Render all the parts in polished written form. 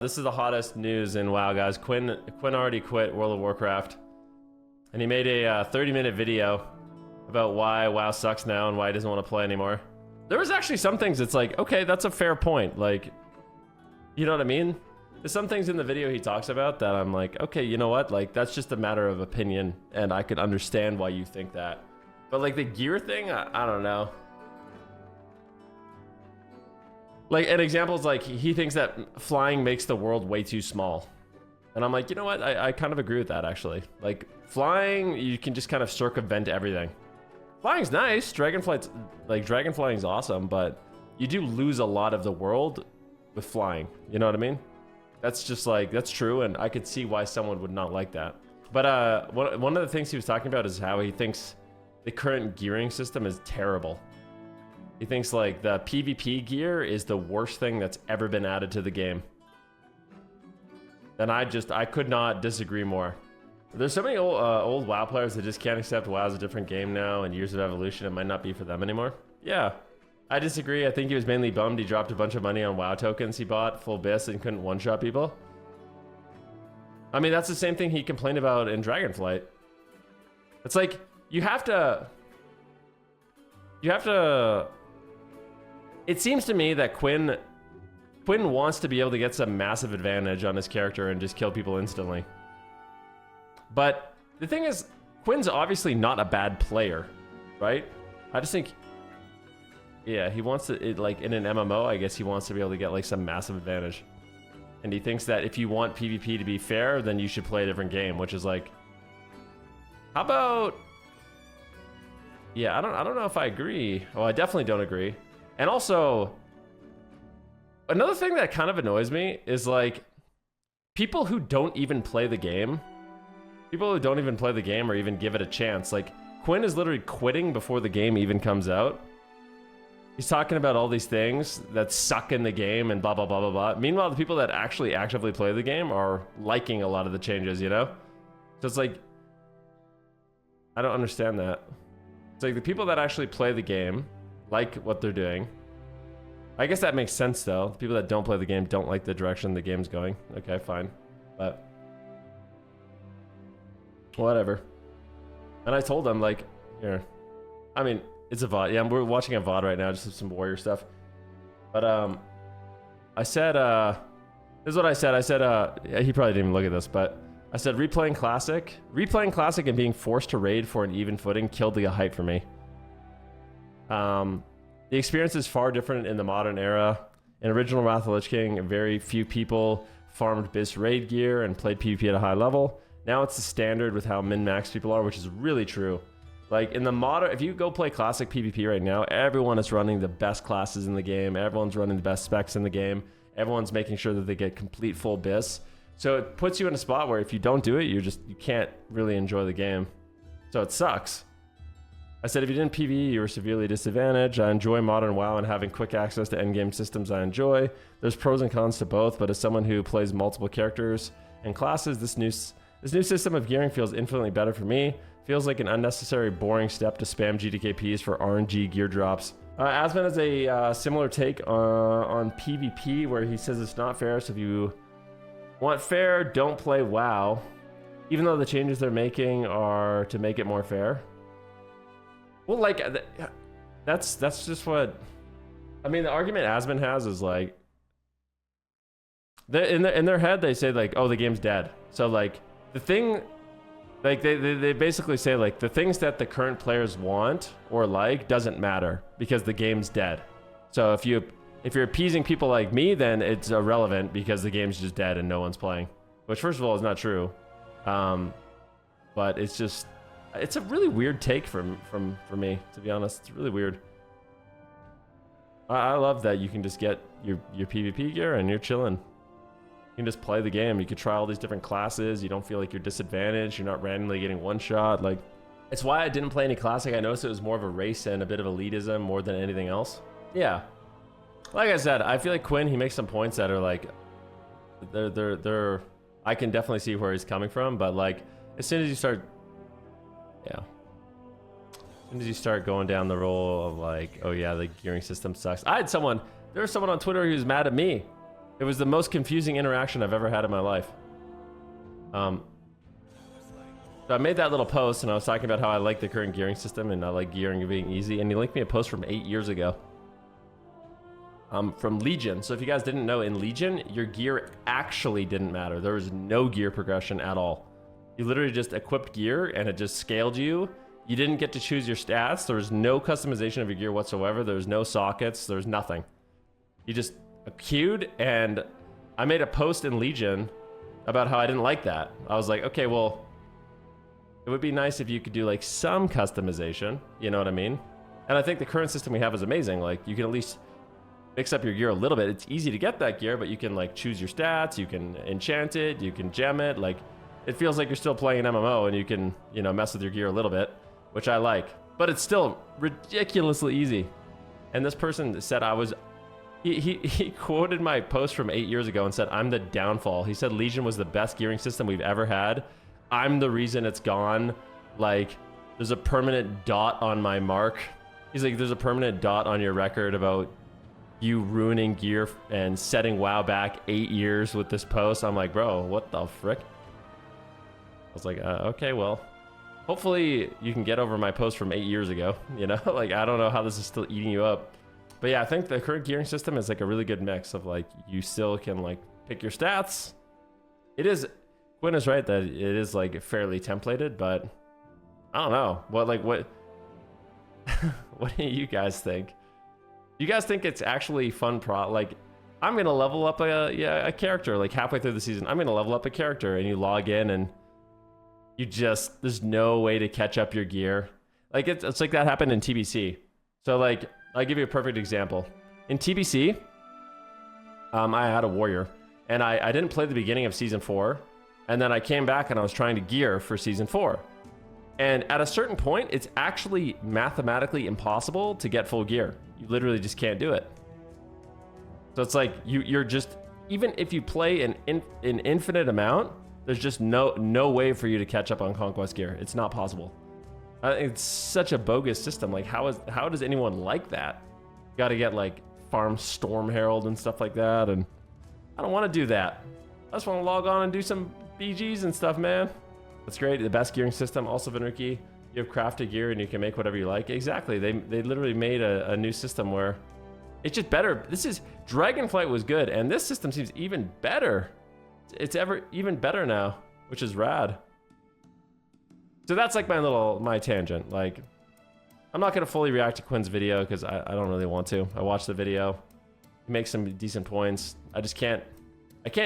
This is the hottest news in WoW, guys. Quinn already quit World of Warcraft, and he made a 30-minute video about why WoW sucks now and why he doesn't want to play anymore. There was actually some things it's like, okay, that's a fair point. Like, you know what I mean? There's some things in the video he talks about that I'm like, okay, you know what? Like, that's just a matter of opinion, and I could understand why you think that. But like the gear thing, I don't know. Like, an example is like, he thinks that flying makes the world way too small. And I'm like, you know what? I kind of agree with that, actually. Like, flying, you can just kind of circumvent everything. Flying's nice. Dragon flying's awesome, but you do lose a lot of the world with flying. You know what I mean? That's just like, that's true, and I could see why someone would not like that. But one of the things he was talking about is how he thinks the current gearing system is terrible. He thinks like the PvP gear is the worst thing that's ever been added to the game. And I could not disagree more. There's so many old WoW players that just can't accept WoW as a different game now, and Years of Evolution, it might not be for them anymore. Yeah, I disagree. I think he was mainly bummed he dropped a bunch of money on WoW tokens he bought full BIS and couldn't one-shot people. I mean, that's the same thing he complained about in Dragonflight. It's like, you have to... It seems to me that Quinn wants to be able to get some massive advantage on his character and just kill people instantly. But the thing is, Quinn's obviously not a bad player, right? I just think, yeah, he wants to, like in an MMO, I guess he wants to be able to get like some massive advantage. And he thinks that if you want PvP to be fair, then you should play a different game, which is like, how about, yeah, I don't know if I agree. Well, I definitely don't agree. And also, another thing that kind of annoys me is like people who don't even play the game. People who don't even play the game or even give it a chance. Like, Quinn is literally quitting before the game even comes out. He's talking about all these things that suck in the game and blah, blah, blah, blah, blah. Meanwhile, the people that actually actively play the game are liking a lot of the changes, you know? So it's like, I don't understand that. It's like the people that actually play the game like what they're doing. I guess that makes sense, though. The people that don't play the game don't like the direction the game's going. Okay, fine. But whatever. And I told them, like, here. I mean, it's a VOD. Yeah, we're watching a VOD right now, just some warrior stuff. But, I said, this is what I said. I said, yeah, he probably didn't even look at this, but I said, replaying Classic and being forced to raid for an even footing killed the hype for me. The experience is far different in the modern era. In original Wrath of the Lich King, very few people farmed BIS raid gear and played PvP at a high level. Now it's the standard with how min-max people are, which is really true. Like in the modern, if you go play classic PvP right now, everyone is running the best classes in the game. Everyone's running the best specs in the game. Everyone's making sure that they get complete full BIS. So it puts you in a spot where if you don't do it, you can't really enjoy the game. So it sucks. I said, if you didn't PvE, you were severely disadvantaged. I enjoy modern WoW and having quick access to endgame systems I enjoy. There's pros and cons to both, but as someone who plays multiple characters and classes, this new system of gearing feels infinitely better for me. Feels like an unnecessary, boring step to spam GDKPs for RNG gear drops. Asman has a similar take on PvP, where he says it's not fair, so if you want fair, don't play WoW. Even though the changes they're making are to make it more fair. Well, like, that's just what... I mean, the argument Asman has is like... In their head, they say like, oh, the game's dead. So like, the thing... Like, they basically say like, the things that the current players want or like doesn't matter because the game's dead. So if you're appeasing people like me, then it's irrelevant because the game's just dead and no one's playing. Which, first of all, is not true. But it's just... It's a really weird take for me, to be honest. It's really weird. I love that you can just get your PvP gear and you're chilling. You can just play the game. You can try all these different classes. You don't feel like you're disadvantaged. You're not randomly getting one shot. Like, it's why I didn't play any Classic. I noticed it was more of a race and a bit of elitism more than anything else. Yeah. Like I said, I feel like Quinn, he makes some points that are like, they're I can definitely see where he's coming from, but like, as soon as you start... Yeah. As soon as you start going down the roll of like, oh yeah, the gearing system sucks. There was someone on Twitter who was mad at me It was the most confusing interaction I've ever had in my life. So I made that little post and I was talking about how I like the current gearing system and I like gearing being easy, and he linked me a post from 8 years ago. From Legion. So if you guys didn't know, in Legion, your gear actually didn't matter. There was no gear progression at all. You literally just equipped gear and it just scaled you. You didn't get to choose your stats. There was no customization of your gear whatsoever. There was no sockets. There was nothing. You just queued, and I made a post in Legion about how I didn't like that. I was like, okay, well, it would be nice if you could do like some customization. You know what I mean? And I think the current system we have is amazing. Like, you can at least mix up your gear a little bit. It's easy to get that gear, but you can like choose your stats, you can enchant it, you can gem it. Like, it feels like you're still playing an MMO and you can, you know, mess with your gear a little bit, which I like, but it's still ridiculously easy. And this person said he quoted my post from 8 years ago and said, I'm the downfall. He said Legion was the best gearing system we've ever had. I'm the reason it's gone. Like, there's a permanent dot on my mark. He's like, there's a permanent dot on your record about you ruining gear and setting WoW back 8 years with this post. I'm like, bro, what the frick? I was like, okay, well, hopefully you can get over my post from 8 years ago. You know, like, I don't know how this is still eating you up. But yeah, I think the current gearing system is like a really good mix of like, you still can like pick your stats. It is, Quinn is right that it is like fairly templated, but I don't know. What what do you guys think? You guys think it's actually fun like, I'm gonna level up a character like halfway through the season. I'm gonna level up a character, and you log in and you just, there's no way to catch up your gear. Like, it's like that happened in TBC. So like, I'll give you a perfect example. In TBC, I had a warrior, and I didn't play the beginning of season 4, and then I came back and I was trying to gear for season 4. And at a certain point, it's actually mathematically impossible to get full gear. You literally just can't do it. So it's like, you're just, even if you play an infinite amount, there's just no way for you to catch up on Conquest gear. It's not possible. It's such a bogus system. Like, how does anyone like that? You gotta get like farm Storm Herald and stuff like that, and I don't want to do that. I just want to log on and do some BGs and stuff, man. That's great. The best gearing system. Also, Venruki, you have crafted gear and you can make whatever you like. Exactly. They literally made a new system where it's just better. Dragonflight was good, and this system seems even better. It's even better now, which is rad. So that's like my tangent. Like, I'm not gonna fully react to Quinn's video because I don't really want to. I watched the video. He makes some decent points. I can't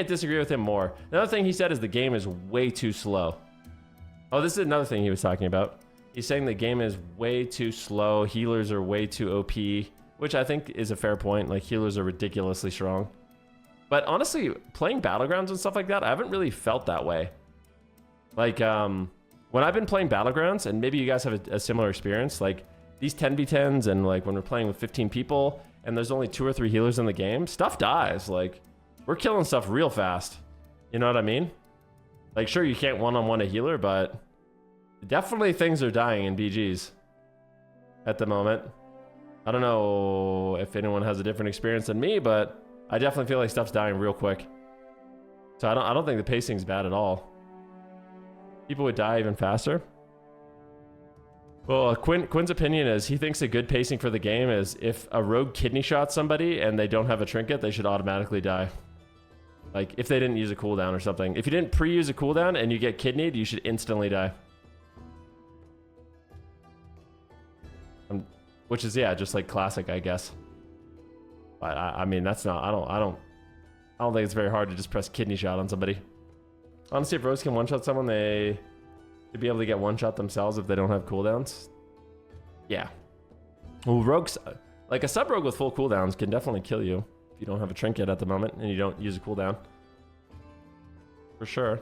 disagree with him more. Another thing he said is the game is way too slow. Oh, this is another thing he was talking about. He's saying the game is way too slow. Healers are way too OP, which I think is a fair point. Like, healers are ridiculously strong. But honestly, playing Battlegrounds and stuff like that, I haven't really felt that way. Like, when I've been playing Battlegrounds, and maybe you guys have a similar experience, like these 10v10s and like when we're playing with 15 people and there's only 2 or 3 healers in the game, stuff dies. Like, we're killing stuff real fast. You know what I mean? Like, sure, you can't one-on-one a healer, but definitely things are dying in BGs at the moment. I don't know if anyone has a different experience than me, but I definitely feel like stuff's dying real quick. So I don't think the pacing's bad at all. People would die even faster. Well, Quinn's opinion is he thinks a good pacing for the game is if a rogue kidney shots somebody and they don't have a trinket, they should automatically die. Like, if they didn't use a cooldown or something. If you didn't pre-use a cooldown and you get kidneyed, you should instantly die. Which is, yeah, just like classic, I guess. But I mean, that's not, I don't think it's very hard to just press kidney shot on somebody. Honestly, if rogues can one-shot someone, they should be able to get one-shot themselves if they don't have cooldowns. Yeah. Well, rogues, like a sub-rogue with full cooldowns can definitely kill you if you don't have a trinket at the moment and you don't use a cooldown. For sure.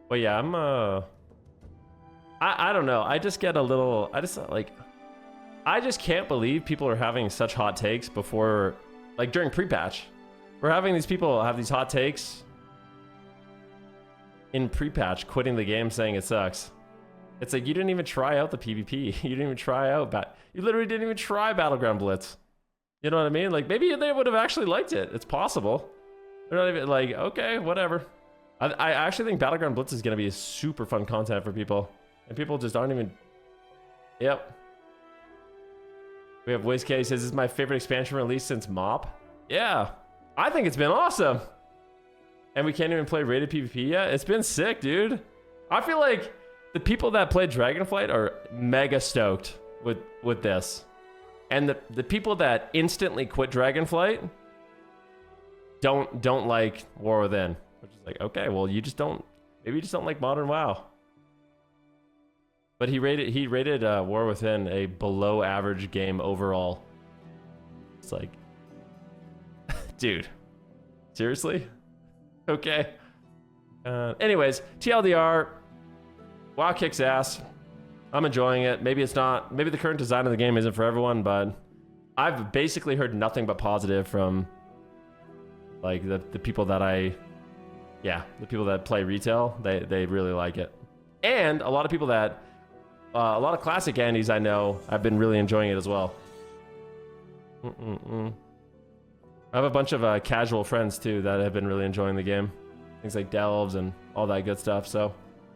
But yeah, I don't know. I just get a little, I just can't believe people are having such hot takes before, like during pre-patch. We're having these people have these hot takes in pre-patch, quitting the game saying it sucks. It's like, you didn't even try out the PvP. You didn't even try out, you literally didn't even try Battleground Blitz. You know what I mean? Like, maybe they would have actually liked it. It's possible. They're not even like, okay, whatever. I actually think Battleground Blitz is going to be a super fun content for people. And people just aren't even... Yep. We have WizK says, this is my favorite expansion release since MoP. Yeah. I think it's been awesome. And we can't even play rated PvP yet. It's been sick, dude. I feel like the people that play Dragonflight are mega stoked with this. And the people that instantly quit Dragonflight don't like War Within. Which is like, okay, well, you just don't... Maybe you just don't like modern WoW. But he rated War Within a below average game overall. It's like... Dude. Seriously? Okay. Anyways, TLDR. WoW kicks ass. I'm enjoying it. Maybe it's not... Maybe the current design of the game isn't for everyone, but... I've basically heard nothing but positive from... Like, the people that I... Yeah, the people that play retail, they really like it. And a lot of people that... a lot of classic Andes I know have been really enjoying it as well. I have a bunch of casual friends, too, that have been really enjoying the game. Things like Delves and all that good stuff, so...